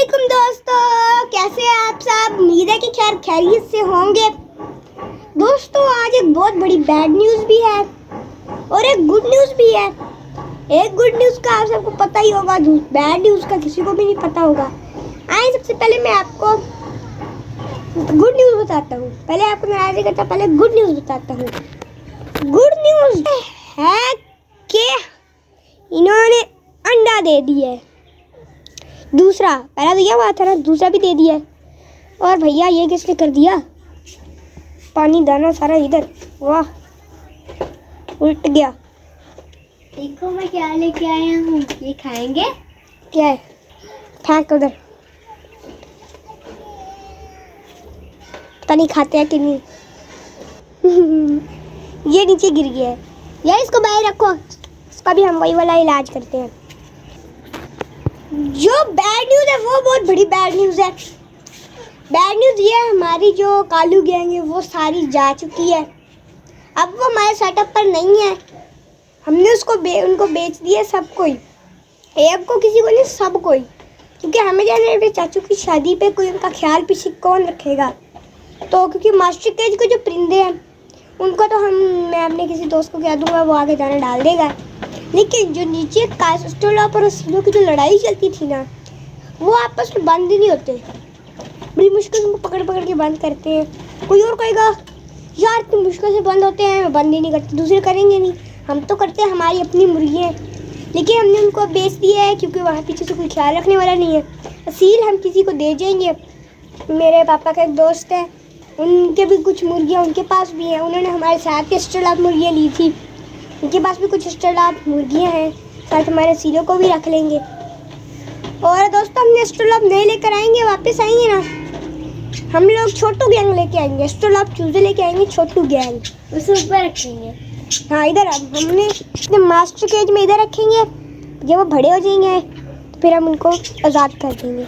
वालेकुम दोस्तों, कैसे हैं आप सब। उम्मीद है कि खैर खैरियत से होंगे। दोस्तों आज एक बहुत बड़ी बैड न्यूज़ भी है और एक गुड न्यूज़ भी है। एक गुड न्यूज़ का आप सबको पता ही होगा, बैड न्यूज़ का किसी को भी नहीं पता होगा। आइए सबसे पहले मैं आपको गुड न्यूज़ बताता हूँ। पहले आपको नाराज़ नहीं करता, पहले गुड न्यूज़ बताता हूँ। गुड न्यूज़ है कि इन्होंने अंडा दे दिया है। दूसरा, पहला तो यह बात है ना, दूसरा भी दे दिया है। और भैया ये किसने कर दिया, पानी दाना सारा इधर, वाह उल्ट गया। देखो मैं क्या लेके आया हूँ, ये खाएंगे। क्या है, फेंक उधर, पता नहीं खाते हैं कि नहीं। ये नीचे गिर गया है, या इसको बाहर रखो, इसका भी हम वही वाला इलाज करते हैं। जो बैड न्यूज़ है वो बहुत बड़ी बैड न्यूज़ है। बैड न्यूज़ ये है, हमारी जो कालू गैंग है वो सारी जा चुकी है। अब वो हमारे सेटअप पर नहीं है। हमने उनको बेच दिया सब कोई, एक को किसी को नहीं, सब कोई। क्योंकि हमें जाने अपने चाचू की शादी पे कोई उनका ख्याल पीछे कौन रखेगा। तो क्योंकि मास्टर केज के जो परिंदे हैं उनको तो मैं अपने किसी दोस्त को कह दूंगा, वो आगे दाना डाल देगा। लेकिन जो नीचे कास्टोलॉप और सीलों की जो लड़ाई चलती थी ना, वो आपस में बंद ही नहीं होते। बड़ी मुश्किल से उनको पकड़ पकड़ के बंद करते हैं। कोई और कहेगा यार तुम मुश्किल से बंद होते हैं, बंद ही नहीं करते, दूसरे करेंगे नहीं, हम तो करते हैं, हमारी अपनी मुर्गियाँ हैं। लेकिन हमने उनको बेच दिया है क्योंकि वहाँ पीछे से कोई ख्याल रखने वाला नहीं है। असील हम किसी को दे जाएंगे। मेरे पापा का एक दोस्त है, उनके भी कुछ मुर्गियाँ उनके पास भी हैं। उन्होंने हमारे साथ एक्स्ट्रा मुर्गियाँ ली थी, उनके पास भी कुछ एक्स्ट्रा मुर्गियाँ हैं, साथ हमारे सीलों को भी रख लेंगे। और दोस्तों हमने एक्स्ट्रा नहीं लेकर आएंगे, वापस आएंगे ना हम लोग छोटू गैंग लेके आएंगे। एक्स्ट्रा चूजे लेके आएंगे, छोटू गैंग उसे ऊपर रखेंगे। हाँ इधर हमने मास्टर केज में इधर रखेंगे। जब वो बड़े हो जाएंगे तो फिर हम उनको आज़ाद कर देंगे।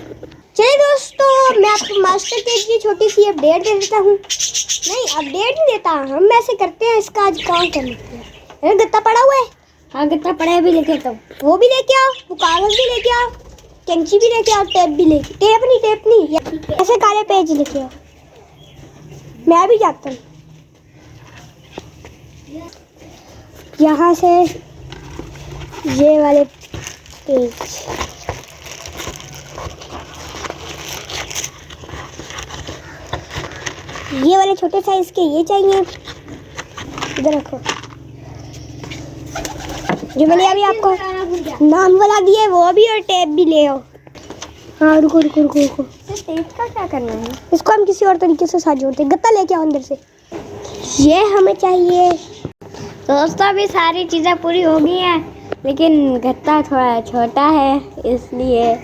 चलिए दोस्तों, मैं आपको मास्टर केज की छोटी सी अपडेट दे देता हूँ। नहीं अपडेट नहीं देता, हम ऐसे करते हैं, इसका आज काम कर लेते हैं। अरे गत्ता पड़ा हुआ है, हाँ गत्ता पड़ा है, भी लेके आता हूँ। वो भी लेके आओ, वो कागज भी लेके आओ, कैंची भी लेके आओ, टेप भी लेके, टेप नहीं ऐसे काले पेज लेके आओ। मैं भी जाता हूँ यहाँ से, ये वाले पेज ये वाले छोटे साइज के ये चाहिए, इधर रखो। जो मैंने अभी आपको नाम वाला दिया है वो भी, और टेप भी ले आओ। हाँ रुको। टेप का क्या करना है, इसको हम किसी और तरीके से साथ जोड़ते हैं। गत्ता लेके आओ अंदर से, ये हमें चाहिए। दोस्तों अभी सारी चीज़ें पूरी हो गई हैं, लेकिन गत्ता थोड़ा छोटा है इसलिए।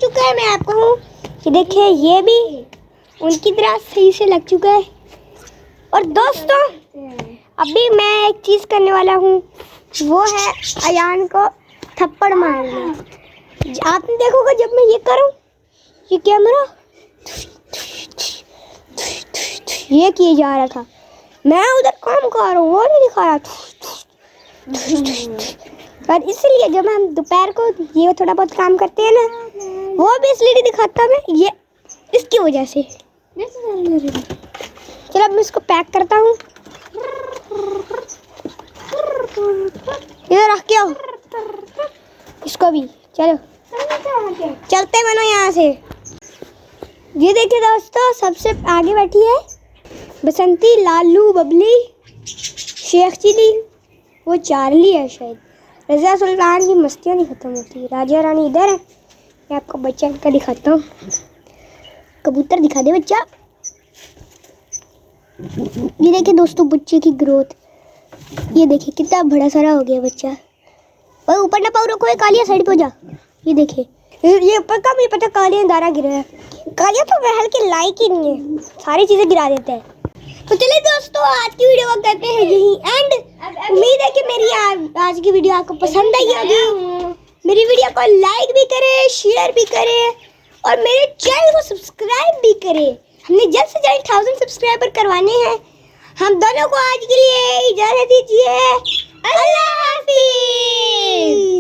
चुका है, मैं आपको हूँ कि देखिए ये भी उनकी तरह सही से लग चुका है। और दोस्तों अभी मैं एक चीज़ करने वाला हूँ, वो है अयान को थप्पड़ मारना। आपने देखोगे जब मैं ये करूँ, ये कैमरा ये किए जा रहा था, मैं उधर काम कर रहा हूँ, वो नहीं दिखा रहा। पर इसलिए जब हम दोपहर को ये थोड़ा बहुत काम करते हैं ना, वो भी इसलिए नहीं दिखाता मैं, ये इसकी वजह से। चलो अब मैं इसको पैक करता हूँ। इधर रख के आओ इसको भी। चलो चलते बनो यहाँ से। ये देखिए दोस्तों, सबसे आगे बैठी है बसंती, लालू, बबली, शेख चिली, वो चार्ली है शायद। रज़िया सुल्तान की मस्तियाँ नहीं ख़त्म होती। राजा रानी इधर है। मैं आपको बच्चा का दिखाता हूँ। कबूतर दिखा दे बच्चा। ये देखिए दोस्तों बच्चे की ग्रोथ, ये देखिए कितना बड़ा सारा हो गया बच्चा। और ऊपर ना पाओ, रखो, कालिया साइड पे जा। ये देखिए ये ऊपर का मुझे पता, कालिया दारा गिरा है। कालिया तो महल के लायक ही नहीं है, सारी चीज़ें गिरा देते हैं। तो चलिए दोस्तों, आज की वीडियो को करते हैं यही एंड। उम्मीद है कि मेरी आज की वीडियो आपको पसंद आई होगी। मेरी वीडियो को लाइक भी करें, शेयर भी करें और मेरे चैनल को सब्सक्राइब भी करें। हमने जल्द से जल्द 1000 सब्सक्राइबर करवाने हैं। हम दोनों को आज के लिए इजाज़त दीजिए। अल्लाह हाफिज़।